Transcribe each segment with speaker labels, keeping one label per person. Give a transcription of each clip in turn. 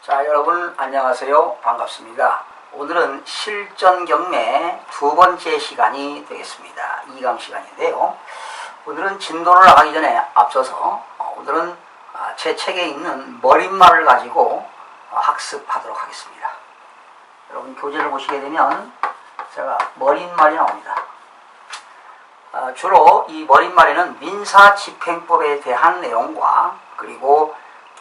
Speaker 1: 자, 여러분 안녕하세요. 반갑습니다. 오늘은 실전 경매 두 번째 시간이 되겠습니다. 2강 시간인데요. 오늘은 진도를 나가기 전에 앞서서 오늘은 제 책에 있는 머릿말을 가지고 학습하도록 하겠습니다. 여러분 교재를 보시게 되면 제가 머릿말이 나옵니다. 주로 이 머릿말에는 민사집행법에 대한 내용과 그리고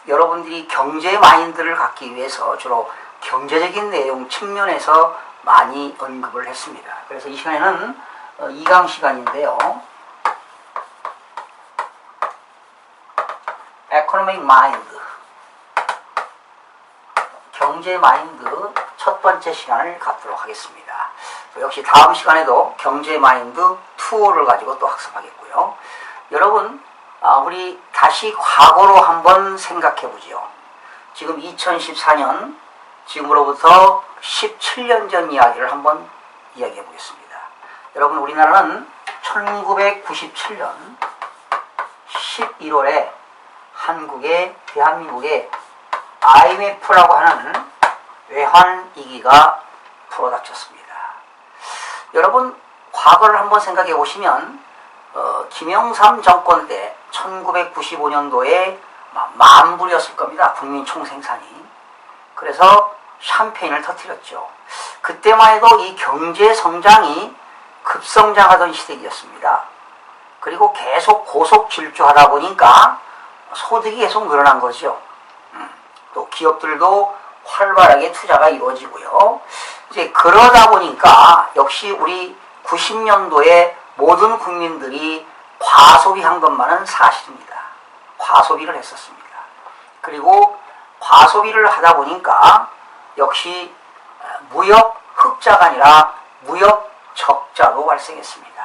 Speaker 1: 여러분들이 경제 마인드를 갖기 위해서 주로 경제적인 내용 측면에서 많이 언급을 했습니다. 그래서 이 시간에는 2강 시간인데요. Economic Mind, 경제 마인드 첫 번째 시간을 갖도록 하겠습니다. 역시 다음 시간에도 경제 마인드 투어를 가지고 또 학습하겠고요. 여러분, 우리 다시 과거로 한번 생각해 보죠. 지금 2014년, 지금으로부터 17년 전 이야기를 한번 이야기해 보겠습니다. 여러분, 우리나라는 1997년 11월에 대한민국에 IMF라고 하는 외환위기가 불어닥쳤습니다. 여러분, 과거를 한번 생각해 보시면 김영삼 정권 때 1995년도에 만불이었을 겁니다. 국민 총생산이. 그래서 샴페인을 터뜨렸죠. 그때만 해도 이 경제 성장이 급성장하던 시대였습니다. 그리고 계속 고속 질주하다 보니까 소득이 계속 늘어난 거죠. 또 기업들도 활발하게 투자가 이루어지고요. 이제 그러다 보니까 역시 우리 90년도에 모든 국민들이 과소비한 것만은 사실입니다. 과소비를 했었습니다. 그리고 과소비를 하다 보니까 역시 무역 흑자가 아니라 무역 적자도 발생했습니다.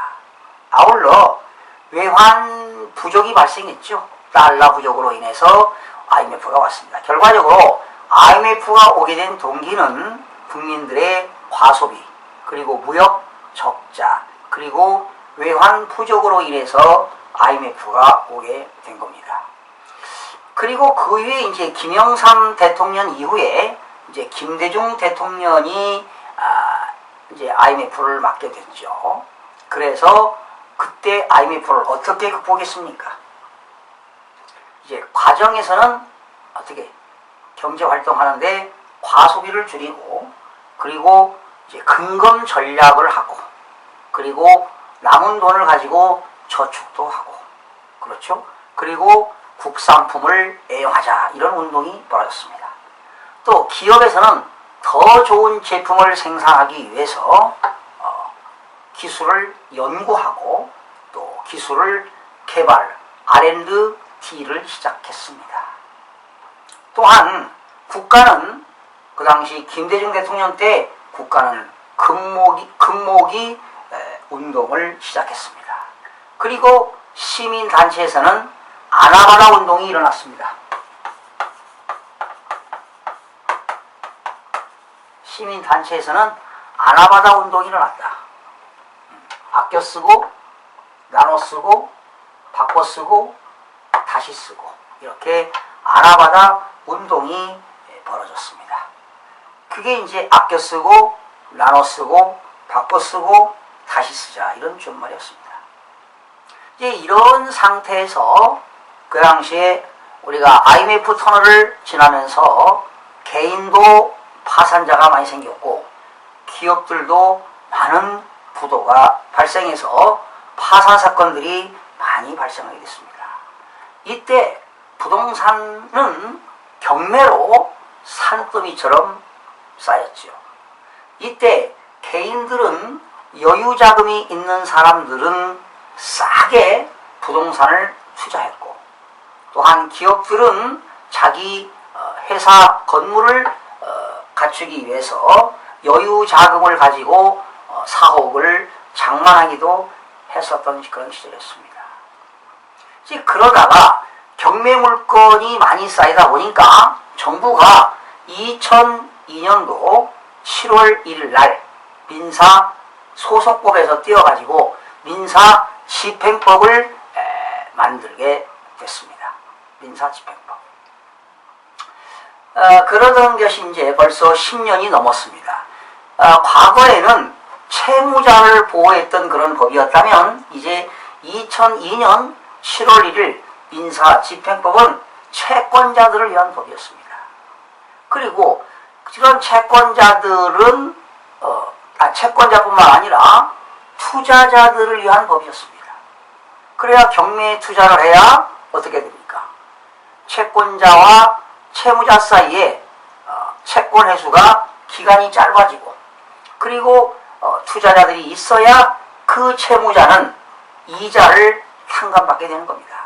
Speaker 1: 아울러 외환 부족이 발생했죠. 달러 부족으로 인해서 IMF가 왔습니다. 결과적으로 IMF가 오게 된 동기는 국민들의 과소비, 그리고 무역 적자, 그리고 외환 부족으로 인해서 IMF가 오게 된 겁니다. 그리고 그 위에 이제 김영삼 대통령 이후에 이제 김대중 대통령이 이제 IMF를 맡게 됐죠. 그래서 그때 IMF를 어떻게 극복했습니까? 이제 과정에서는 어떻게 경제 활동하는데 과소비를 줄이고, 그리고 이제 근검 전략을 하고, 그리고 남은 돈을 가지고 저축도 하고, 그렇죠? 그리고 국산품을 애용하자, 이런 운동이 벌어졌습니다. 또 기업에서는 더 좋은 제품을 생산하기 위해서 기술을 연구하고 또 기술을 개발, R&D를 시작했습니다. 또한 국가는 그 당시 김대중 대통령 때 국가는 금모기 운동을 시작했습니다. 그리고 시민단체에서는 아나바다 운동이 일어났습니다. 시민단체에서는 아나바다 운동이 일어났다. 아껴 쓰고, 나눠 쓰고, 바꿔 쓰고, 다시 쓰고, 이렇게 아나바다 운동이 벌어졌습니다. 그게 이제 아껴 쓰고, 나눠 쓰고, 바꿔 쓰고, 다시 쓰자, 이런 준말이었습니다. 이제 이런 상태에서 그 당시에 우리가 IMF 터널을 지나면서 개인도 파산자가 많이 생겼고 기업들도 많은 부도가 발생해서 파산 사건들이 많이 발생하게 됐습니다. 이때 부동산은 경매로 산더미처럼 쌓였죠. 이때 개인들은 여유 자금이 있는 사람들은 싸게 부동산을 투자했고, 또한 기업들은 자기 회사 건물을 갖추기 위해서 여유 자금을 가지고 사옥을 장만하기도 했었던 그런 시절이었습니다. 이제 그러다가 경매 물건이 많이 쌓이다 보니까 정부가 2002년도 7월 1일 날 민사소송법에서 띄어가지고 민사집행법을 만들게 됐습니다. 민사집행법. 그러던 것이 이제 벌써 10년이 넘었습니다. 과거에는 채무자를 보호했던 그런 법이었다면 이제 2002년 7월 1일 민사집행법은 채권자들을 위한 법이었습니다. 그리고 그런 채권자들은 채권자뿐만 아니라 투자자들을 위한 법이었습니다. 그래야 경매에 투자를 해야 어떻게 됩니까? 채권자와 채무자 사이에 채권 회수가 기간이 짧아지고, 그리고 투자자들이 있어야 그 채무자는 이자를 탕감받게 되는 겁니다.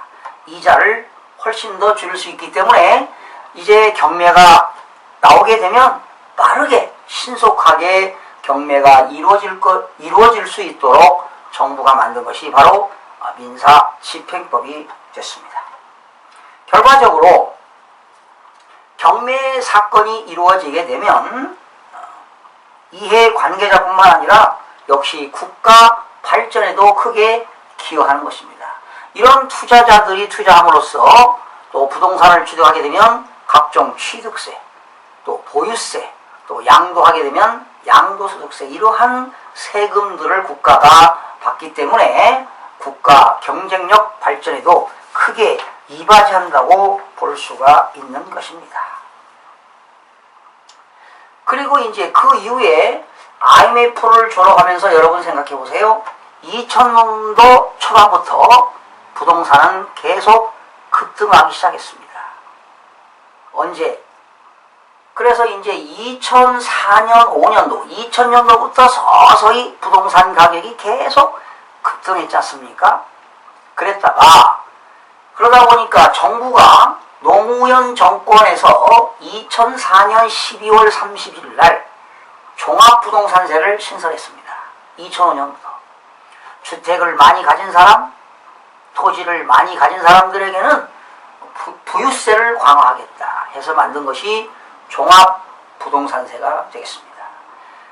Speaker 1: 이자를 훨씬 더 줄일 수 있기 때문에 이제 경매가 나오게 되면 빠르게 신속하게 경매가 이루어질 수 있도록 정부가 만든 것이 바로 민사집행법이 됐습니다. 결과적으로 경매 사건이 이루어지게 되면 이해 관계자뿐만 아니라 역시 국가 발전에도 크게 기여하는 것입니다. 이런 투자자들이 투자함으로써 또 부동산을 취득하게 되면 각종 취득세, 또 보유세, 또 양도하게 되면 양도소득세, 이러한 세금들을 국가가 받기 때문에 국가 경쟁력 발전에도 크게 이바지한다고 볼 수가 있는 것입니다. 그리고 이제 그 이후에 IMF를 졸업하면서 여러분 생각해 보세요. 2000년도 초반부터 부동산은 계속 급등하기 시작했습니다. 언제? 그래서 이제 2004년, 5년도, 2000년도부터 서서히 부동산 가격이 계속 급등했지 않습니까? 그러다 보니까 정부가 노무현 정권에서 2004년 12월 31일 날 종합부동산세를 신설했습니다. 2005년부터. 주택을 많이 가진 사람, 토지를 많이 가진 사람들에게는 부유세를 강화하겠다 해서 만든 것이 종합부동산세가 되겠습니다.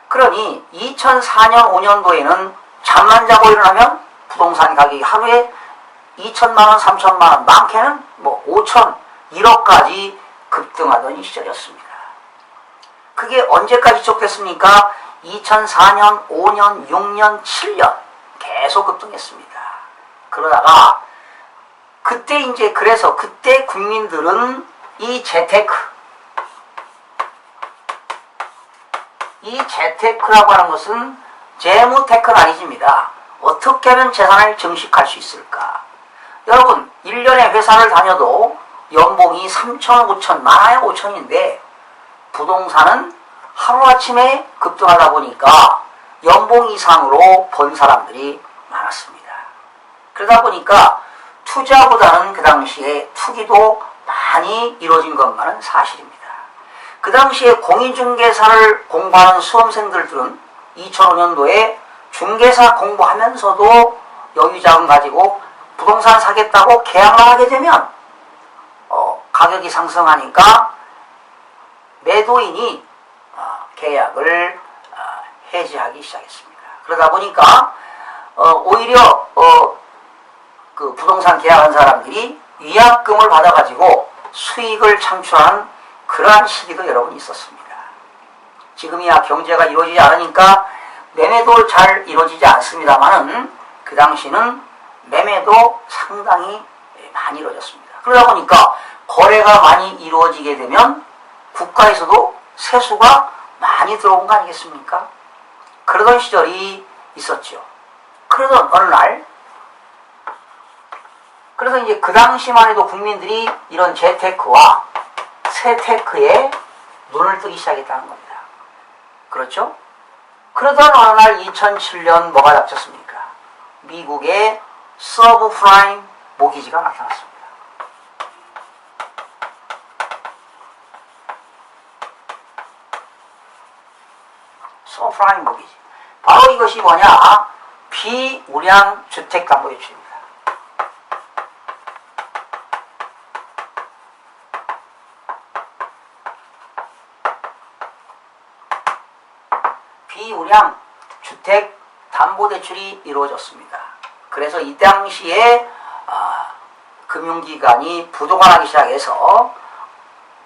Speaker 1: 그러니 2004년 5년도에는 잠만 자고 일어나면 부동산 가격이 하루에 2천만 원, 3천만 원, 많게는 5천, 1억까지 급등하던 시절이었습니다. 그게 언제까지 지속됐습니까? 2004년, 5년, 6년, 7년 계속 급등했습니다. 그러다가 그때 국민들은 이 재테크라고 하는 것은 재무테크는 아니집니다. 어떻게 하면 재산을 증식할 수 있을까? 여러분, 1년에 회사를 다녀도 연봉이 3천, 5천, 많아야 5천인데 부동산은 하루아침에 급등하다 보니까 연봉 이상으로 번 사람들이 많았습니다. 그러다 보니까 투자보다는 그 당시에 투기도 많이 이루어진 것만은 사실입니다. 그 당시에 공인중개사를 공부하는 수험생들은 2005년도에 중개사 공부하면서도 여유자금 가지고 부동산 사겠다고 계약을 하게 되면 가격이 상승하니까 매도인이 계약을 해지하기 시작했습니다. 그러다 보니까 오히려 그 부동산 계약한 사람들이 위약금을 받아가지고 수익을 창출하는 그러한 시기도 여러분 있었습니다. 지금이야 경제가 이루어지지 않으니까 매매도 잘 이루어지지 않습니다만은 그 당시는 매매도 상당히 많이 이루어졌습니다. 그러다 보니까 거래가 많이 이루어지게 되면 국가에서도 세수가 많이 들어온 거 아니겠습니까? 그러던 시절이 있었죠. 그러던 어느 날, 그래서 이제 그 당시만 해도 국민들이 이런 재테크와 세테크에 눈을 뜨기 시작했다는 겁니다. 그렇죠? 그러던 어느 날 2007년 뭐가 닥쳤습니까? 미국의 서브프라임 모기지가 나타났습니다. 서브프라임 모기지. 바로 이것이 뭐냐? 비우량 주택담보대출입니다. 비우량 주택담보대출이 이루어졌습니다. 그래서 이 당시에 금융기관이 부도가 나기 시작해서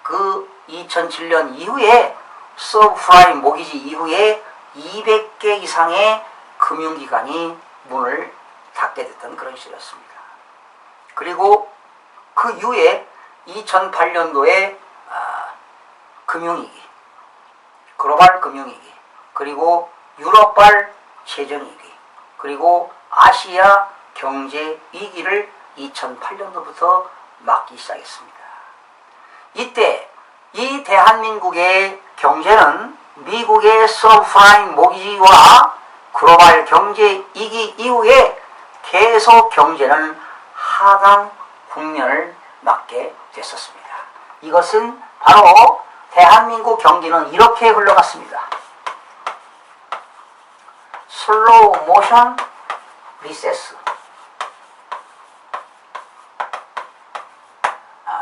Speaker 1: 그 2007년 이후에 서브프라임 모기지 이후에 200개 이상의 금융기관이 문을 닫게 됐던 그런 시절이었습니다. 그리고 그 이후에 2008년도에 금융위기, 글로벌 금융위기, 그리고 유럽발 재정위기, 그리고 아시아 경제위기를 2008년도부터 막기 시작했습니다. 이때 이 대한민국의 경제는 미국의 서브프라임 모기지와 글로벌 경제위기 이후에 계속 경제는 하강 국면을 맞게 됐었습니다. 이것은 바로 대한민국 경기는 이렇게 흘러갔습니다. 슬로우 모션 리세스.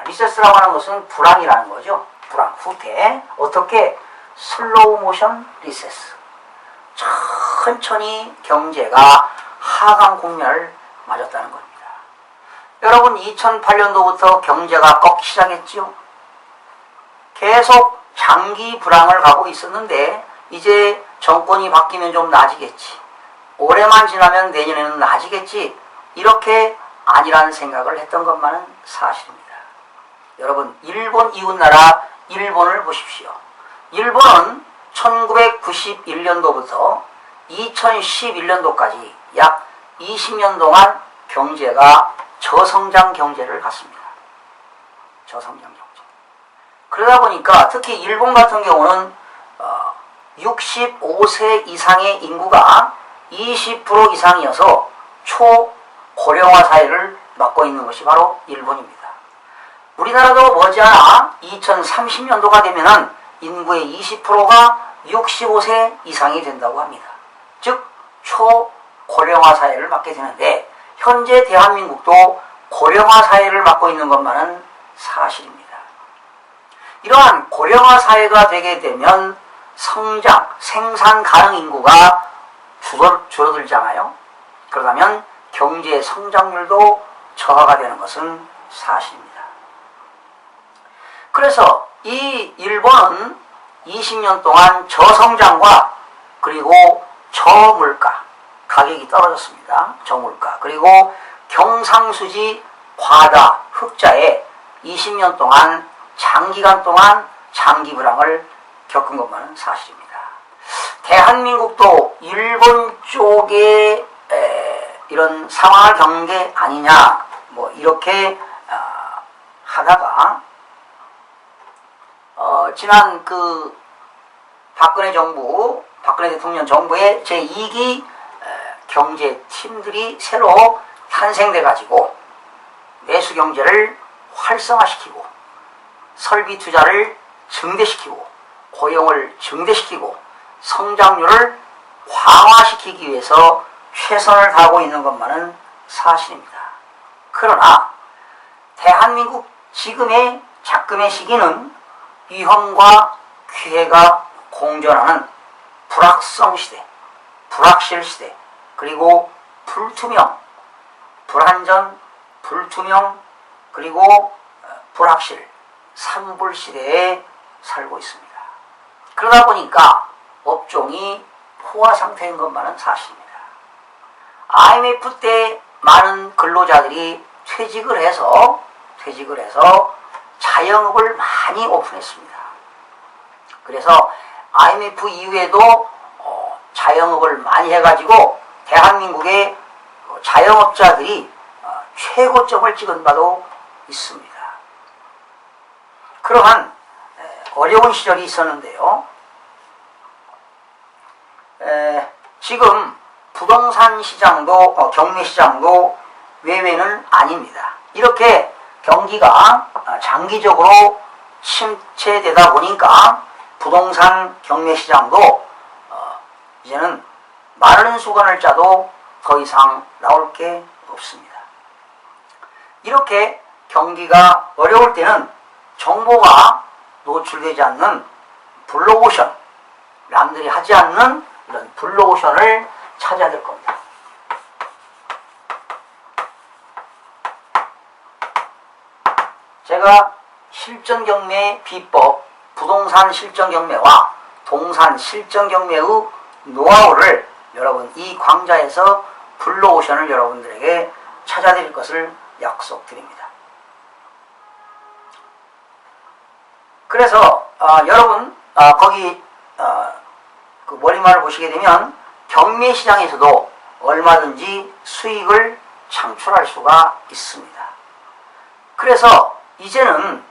Speaker 1: 리세스라고 하는 것은 불황이라는 거죠. 불황, 후퇴. 어떻게? 슬로우 모션 리세스. 천천히 경제가 하강 국면을 맞았다는 겁니다. 여러분 2008년도부터 경제가 꺾기 시작했죠. 계속 장기 불황을 가고 있었는데 이제 정권이 바뀌면 좀 나아지겠지. 올해만 지나면 내년에는 나아지겠지. 이렇게 아니라는 생각을 했던 것만은 사실입니다. 여러분 일본 이웃나라 일본을 보십시오. 일본은 1991년도부터 2011년도까지 약 20년 동안 경제가 저성장 경제를 갔습니다. 저성장 경제. 그러다 보니까 특히 일본 같은 경우는 65세 이상의 인구가 20% 이상이어서 초고령화 사회를 맞고 있는 것이 바로 일본입니다. 우리나라도 머지않아 2030년도가 되면은 인구의 20%가 65세 이상이 된다고 합니다. 즉 초고령화 사회를 맞게 되는데 현재 대한민국도 고령화 사회를 맞고 있는 것만은 사실입니다. 이러한 고령화 사회가 되게 되면 성장, 생산 가능 인구가 줄어들잖아요. 그러다면 경제 성장률도 저하가 되는 것은 사실입니다. 그래서 이 일본은 20년 동안 저성장과 그리고 저물가, 가격이 떨어졌습니다. 저물가. 그리고 경상수지 과다, 흑자에 20년 동안 장기간 동안 장기 불황을 겪은 것만은 사실입니다. 대한민국도 일본 쪽에 이런 상황을 겪는 게 아니냐 뭐 이렇게 하다가 지난 그 박근혜 대통령 정부의 제2기 경제팀들이 새로 탄생돼 가지고 내수 경제를 활성화시키고 설비 투자를 증대시키고 고용을 증대시키고 성장률을 강화시키기 위해서 최선을 다하고 있는 것만은 사실입니다. 그러나 대한민국 지금의 작금의 시기는 위험과 기회가 공존하는 불확성 시대, 불확실 시대, 그리고 불투명, 불안전, 불투명, 그리고 불확실, 산불 시대에 살고 있습니다. 그러다 보니까 업종이 포화 상태인 것만은 사실입니다. IMF 때 많은 근로자들이 퇴직을 해서 자영업을 많이 오픈했습니다. 그래서 IMF 이후에도 자영업을 많이 해가지고 대한민국의 자영업자들이 최고점을 찍은 바도 있습니다. 그러한 어려운 시절이 있었는데요. 지금 부동산 시장도 경매 시장도 외외는 아닙니다. 이렇게 경기가 장기적으로 침체되다 보니까 부동산 경매 시장도 이제는 마른 수건을 짜도 더 이상 나올 게 없습니다. 이렇게 경기가 어려울 때는 정보가 노출되지 않는 블루오션, 남들이 하지 않는 이런 블루오션을 찾아야 될 겁니다. 제가 실전 경매 비법 부동산 실전 경매와 동산 실전 경매의 노하우를 여러분 이 강좌에서 블루오션을 여러분들에게 찾아드릴 것을 약속드립니다. 그래서 여러분 거기 그 머리말을 보시게 되면 경매 시장에서도 얼마든지 수익을 창출할 수가 있습니다. 그래서 이제는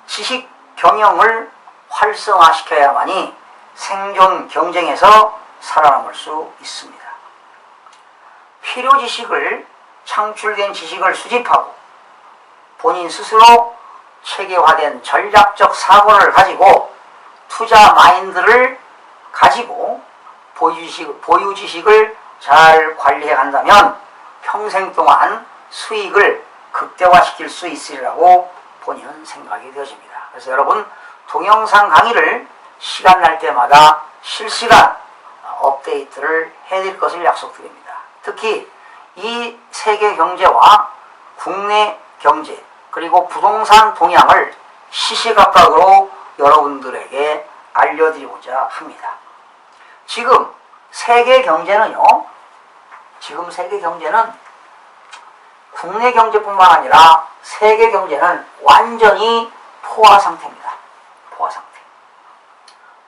Speaker 1: 지식 경영을 활성화시켜야만이 생존 경쟁에서 살아남을 수 있습니다. 필요 지식을 창출된 지식을 수집하고 본인 스스로 체계화된 전략적 사고를 가지고 투자 마인드를 가지고 보유 지식을 잘 관리해 간다면 평생 동안 수익을 극대화시킬 수 있으리라고 본인은 생각이 되어집니다. 그래서 여러분 동영상 강의를 시간 날 때마다 실시간 업데이트를 해드릴 것을 약속드립니다. 특히 이 세계 경제와 국내 경제 그리고 부동산 동향을 시시각각으로 여러분들에게 알려드리고자 합니다. 지금 세계 경제는요, 국내 경제뿐만 아니라 세계 경제는 완전히 포화 상태입니다.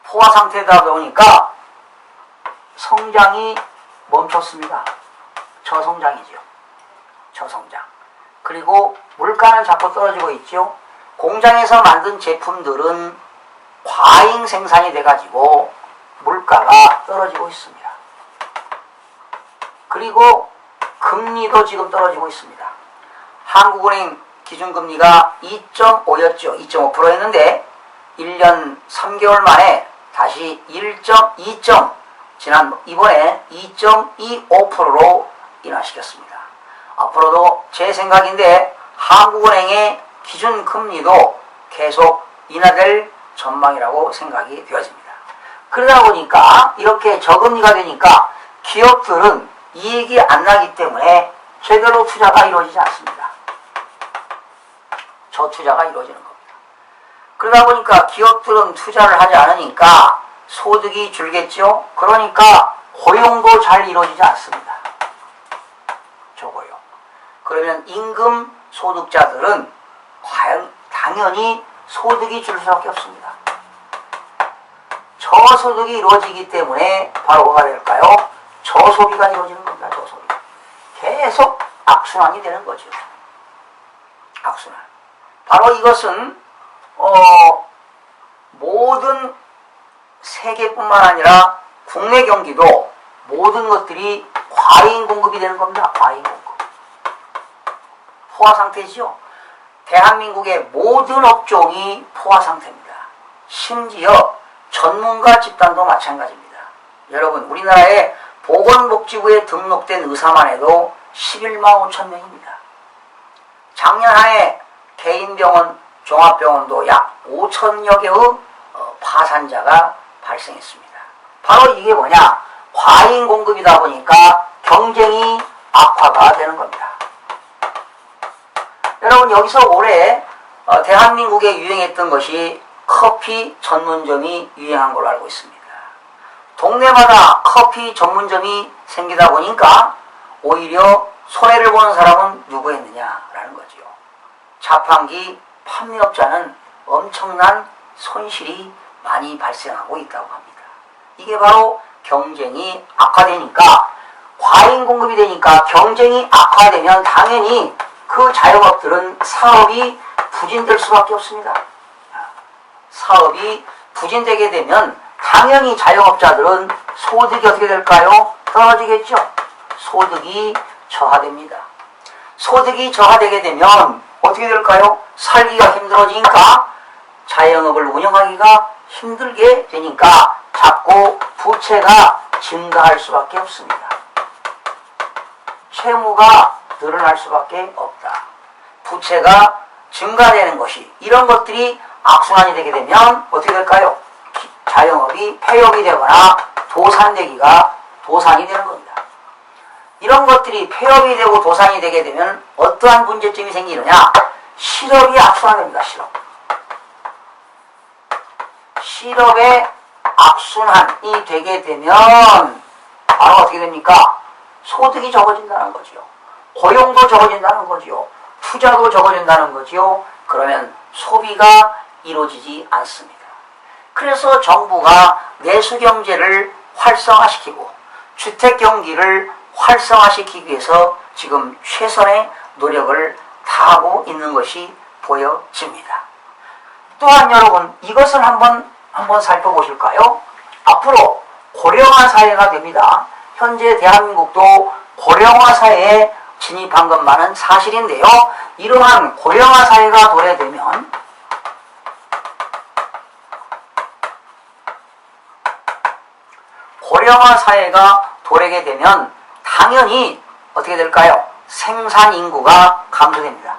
Speaker 1: 포화 상태다 보니까 성장이 멈췄습니다. 저성장이죠. 저성장. 그리고 물가는 자꾸 떨어지고 있죠. 공장에서 만든 제품들은 과잉 생산이 돼가지고 물가가 떨어지고 있습니다. 그리고 금리도 지금 떨어지고 있습니다. 한국은행 기준금리가 2.5였죠. 2.5%였는데 1년 3개월 만에 다시 1.2점 이번에 2.25%로 인하시켰습니다. 앞으로도 제 생각인데 한국은행의 기준금리도 계속 인하될 전망이라고 생각이 되어집니다. 그러다 보니까 이렇게 저금리가 되니까 기업들은 이익이 안 나기 때문에 제대로 투자가 이루어지지 않습니다. 저투자가 이루어지는 겁니다. 그러다 보니까 기업들은 투자를 하지 않으니까 소득이 줄겠죠. 그러니까 고용도 잘 이루어지지 않습니다. 저고용. 그러면 임금 소득자들은 당연히 소득이 줄 수밖에 없습니다. 저소득이 이루어지기 때문에 바로 뭐가 될까요? 저소비가 이루어지는 겁니다. 저소비. 계속 악순환이 되는 거죠. 악순환. 바로 이것은 모든 세계뿐만 아니라 국내 경기도 모든 것들이 과잉 공급이 되는 겁니다. 과잉 공급. 포화 상태지요. 대한민국의 모든 업종이 포화 상태입니다. 심지어 전문가 집단도 마찬가지입니다. 여러분 우리나라의 보건복지부에 등록된 의사만 해도 11만 5천 명입니다. 작년 한해 개인병원, 종합병원도 약 5천여 개의 파산자가 발생했습니다. 바로 이게 뭐냐? 과잉 공급이다 보니까 경쟁이 악화가 되는 겁니다. 여러분 여기서 올해 대한민국에 유행했던 것이 커피 전문점이 유행한 걸로 알고 있습니다. 동네마다 커피 전문점이 생기다 보니까 오히려 손해를 보는 사람은 누구였느냐라는 거죠. 자판기 판매업자는 엄청난 손실이 많이 발생하고 있다고 합니다. 이게 바로 경쟁이 악화되니까 과잉 공급이 되니까 경쟁이 악화되면 당연히 그 자영업들은 사업이 부진될 수밖에 없습니다. 사업이 부진되게 되면 당연히 자영업자들은 소득이 어떻게 될까요? 떨어지겠죠. 소득이 저하됩니다. 소득이 저하되게 되면 어떻게 될까요? 살기가 힘들어지니까 자영업을 운영하기가 힘들게 되니까 자꾸 부채가 증가할 수밖에 없습니다. 채무가 늘어날 수밖에 없다. 부채가 증가되는 것이 이런 것들이 악순환이 되게 되면 어떻게 될까요? 자영업이 폐업이 되거나 도산이 되는 겁니다. 이런 것들이 폐업이 되고 도산이 되게 되면 어떠한 문제점이 생기느냐? 실업이 악순환됩니다. 실업. 실업의 악순환이 되게 되면 바로 어떻게 됩니까? 소득이 적어진다는 거지요. 고용도 적어진다는 거지요. 투자도 적어진다는 거지요. 그러면 소비가 이루어지지 않습니다. 그래서 정부가 내수경제를 활성화시키고 주택경기를 활성화시키기 위해서 지금 최선의 노력을 다하고 있는 것이 보여집니다. 또한 여러분, 이것을 한번 살펴보실까요? 앞으로 고령화 사회가 됩니다. 현재 대한민국도 고령화 사회에 진입한 것만은 사실인데요. 이러한 고령화 사회가 도래되면 고령화 사회가 도래게 되면 당연히 어떻게 될까요? 생산 인구가 감소됩니다.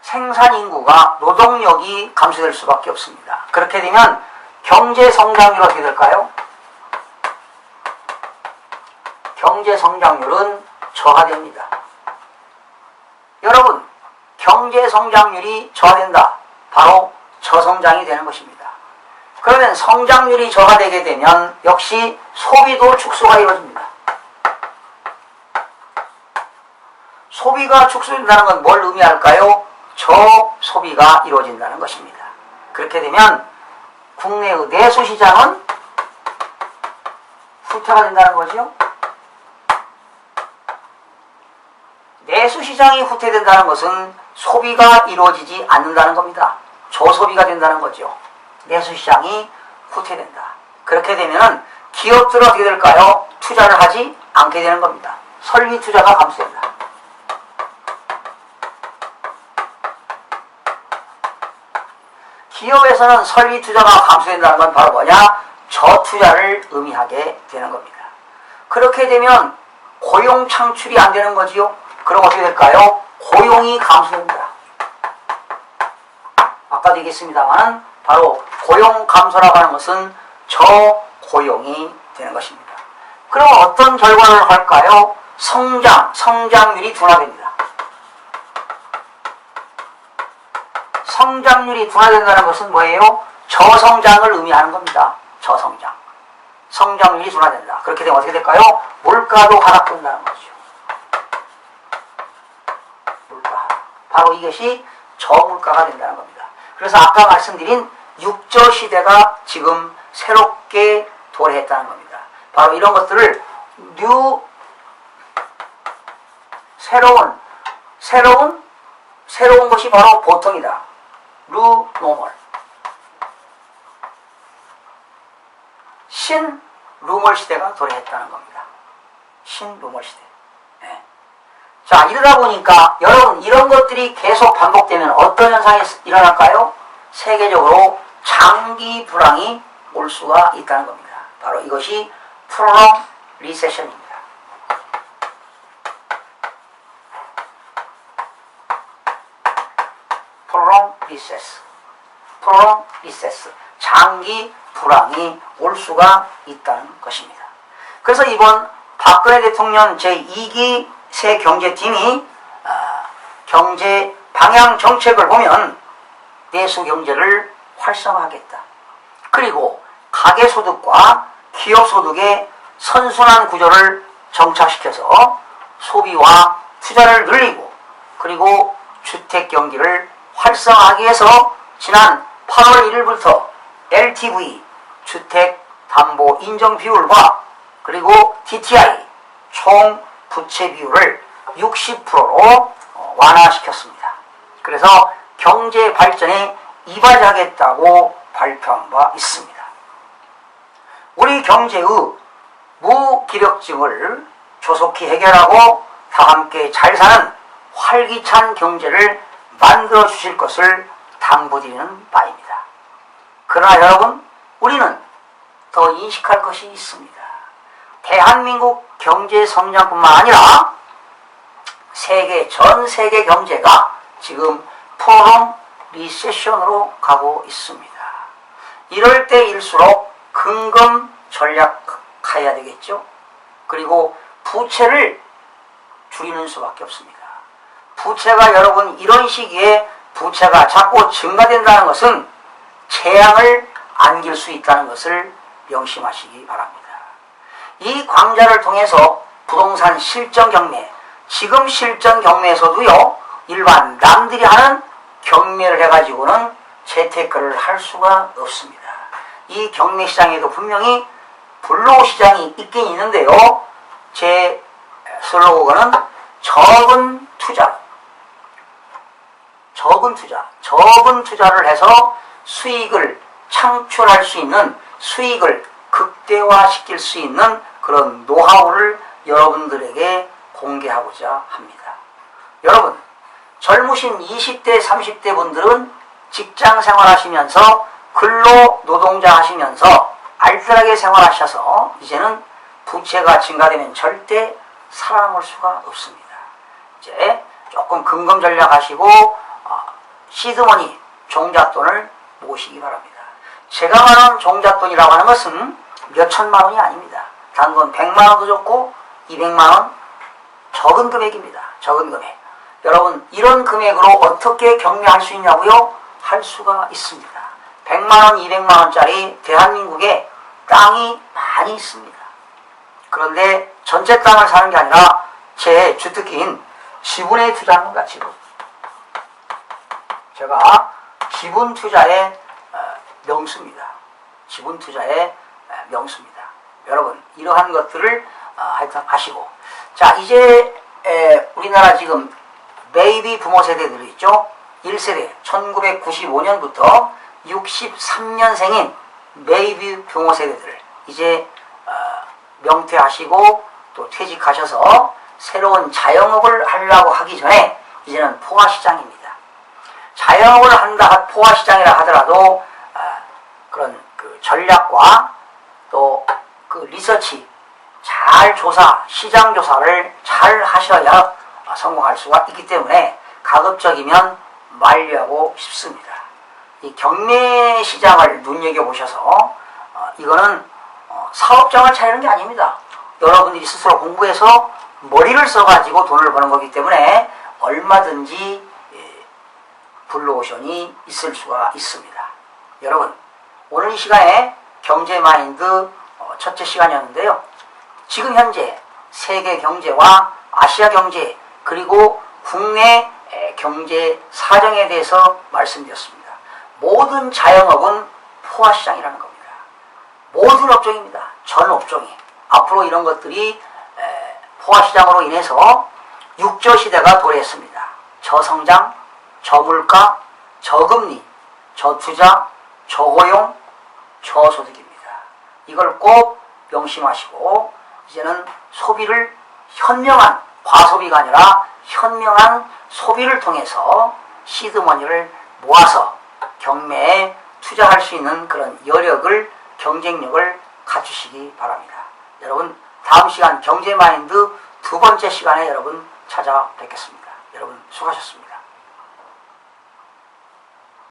Speaker 1: 생산 인구가 노동력이 감소될 수밖에 없습니다. 그렇게 되면 경제 성장률은 어떻게 될까요? 경제 성장률은 저하됩니다. 여러분, 경제 성장률이 저하된다. 바로 저성장이 되는 것입니다. 그러면 성장률이 저하되게 되면 역시 소비도 축소가 이루어집니다. 소비가 축소된다는 건 뭘 의미할까요? 저소비가 이루어진다는 것입니다. 그렇게 되면 국내의 내수시장은 후퇴가 된다는 거죠. 내수시장이 후퇴된다는 것은 소비가 이루어지지 않는다는 겁니다. 저소비가 된다는 거죠. 내수시장이 후퇴된다. 그렇게 되면 기업들은 어떻게 될까요? 투자를 하지 않게 되는 겁니다. 설비 투자가 감소된다. 기업에서는 설비 투자가 감소된다는 건 바로 뭐냐? 저투자를 의미하게 되는 겁니다. 그렇게 되면 고용 창출이 안 되는 거지요. 그럼 어떻게 될까요? 고용이 감소됩니다. 아까도 얘기했습니다만 바로 고용 감소라고 하는 것은 저고용이 되는 것입니다. 그럼 어떤 결과를 할까요? 성장률이 둔화됩니다. 성장률이 둔화된다는 것은 뭐예요? 저성장을 의미하는 겁니다. 저성장. 성장률이 둔화된다. 그렇게 되면 어떻게 될까요? 물가도 하락된다는 거죠. 물가. 바로 이것이 저물가가 된다는 겁니다. 그래서 아까 말씀드린 육저 시대가 지금 새롭게 도래했다는 겁니다. 바로 이런 것들을 새로운 것이 바로 보통이다. 뉴 노멀. 신 루멀 시대가 도래했다는 겁니다. 신 루멀 시대. 네. 자, 이러다 보니까 여러분 이런 것들이 계속 반복되면 어떤 현상이 일어날까요? 세계적으로 장기 불황이 올 수가 있다는 겁니다. 바로 이것이 프롤onged 리세션입니다. prolonged recess. 장기 불황이 올 수가 있다는 것입니다. 그래서 이번 박근혜 대통령 제2기 새 경제팀이 경제 방향 정책을 보면 내수 경제를 활성화하겠다. 그리고 가계소득과 기업소득의 선순환 구조를 정착시켜서 소비와 투자를 늘리고 그리고 주택 경기를 활성화하기 위해서 지난 8월 1일부터 LTV 주택담보 인정 비율과 그리고 DTI 총 부채 비율을 60%로 완화시켰습니다. 그래서 경제 발전에 이바지하겠다고 발표한 바 있습니다. 우리 경제의 무기력증을 조속히 해결하고 다 함께 잘 사는 활기찬 경제를 만들어 주실 것을 당부드리는 바입니다. 그러나 여러분, 우리는 더 인식할 것이 있습니다. 대한민국 경제 성장뿐만 아니라 전 세계 경제가 지금 프롤onged 리세션으로 가고 있습니다. 이럴 때일수록 근검 전략해야 되겠죠. 그리고 부채를 줄이는 수밖에 없습니다. 부채가 여러분 이런 시기에 부채가 자꾸 증가된다는 것은 재앙을 안길 수 있다는 것을 명심하시기 바랍니다. 이 광자를 통해서 부동산 실전 경매, 지금 실전 경매에서도요, 일반 남들이 하는 경매를 해가지고는 재테크를 할 수가 없습니다. 이 경매 시장에도 분명히 블로우 시장이 있긴 있는데요, 제 슬로건은 적은 투자를 해서 수익을 창출할 수 있는, 수익을 극대화시킬 수 있는 그런 노하우를 여러분들에게 공개하고자 합니다. 여러분, 젊으신 20대, 30대 분들은 직장 생활하시면서 근로 노동자 하시면서 알뜰하게 생활하셔서 이제는 부채가 증가되면 절대 살아남을 수가 없습니다. 이제 조금 금금 전략하시고 시드머니, 종잣돈을 모으시기 바랍니다. 제가 말하는 종잣돈이라고 하는 것은 몇 천만 원이 아닙니다. 단돈 100만 원도 좋고 200만 원, 적은 금액입니다. 적은 금액. 여러분, 이런 금액으로 어떻게 경매할 수 있냐고요? 할 수가 있습니다. 100만 원, 200만 원짜리 대한민국에 땅이 많이 있습니다. 그런데 전체 땅을 사는 게 아니라 제 주특기인 지분에 투자하는 겁니다. 지분. 제가 지분 투자의 명수입니다. 지분 투자의 명수입니다. 여러분, 이러한 것들을 하여튼 하시고, 자, 이제 우리나라 지금 베이비 부모 세대들이 있죠. 1세대 1995년부터 63년생인 베이비 부모 세대들 이제 명퇴하시고 또 퇴직하셔서 새로운 자영업을 하려고 하기 전에 이제는 포화시장입니다. 자영업을 한다, 포화시장이라 하더라도 그런 그 전략과 또 그 리서치 잘 조사, 시장 조사를 잘 하셔야 성공할 수가 있기 때문에 가급적이면 만류하고 싶습니다. 이 경매 시장을 눈여겨보셔서 이거는 사업장을 차리는 게 아닙니다. 여러분들이 스스로 공부해서 머리를 써가지고 돈을 버는 거기 때문에 얼마든지 블루오션이 있을 수가 있습니다. 여러분, 오늘 이 시간에 경제마인드 첫째 시간이었는데요. 지금 현재 세계 경제와 아시아 경제 그리고 국내 경제 사정에 대해서 말씀드렸습니다. 모든 자영업은 포화시장이라는 겁니다. 모든 업종입니다. 전 업종이. 앞으로 이런 것들이 포화시장으로 인해서 육저시대가 도래했습니다. 저성장, 저물가, 저금리, 저투자, 저고용, 저소득입니다. 이걸 꼭 명심하시고 이제는 소비를 현명한, 과소비가 아니라 현명한 소비를 통해서 시드머니를 모아서 경매에 투자할 수 있는 그런 여력을, 경쟁력을 갖추시기 바랍니다. 여러분, 다음 시간 경제마인드 두 번째 시간에 여러분 찾아뵙겠습니다. 여러분 수고하셨습니다.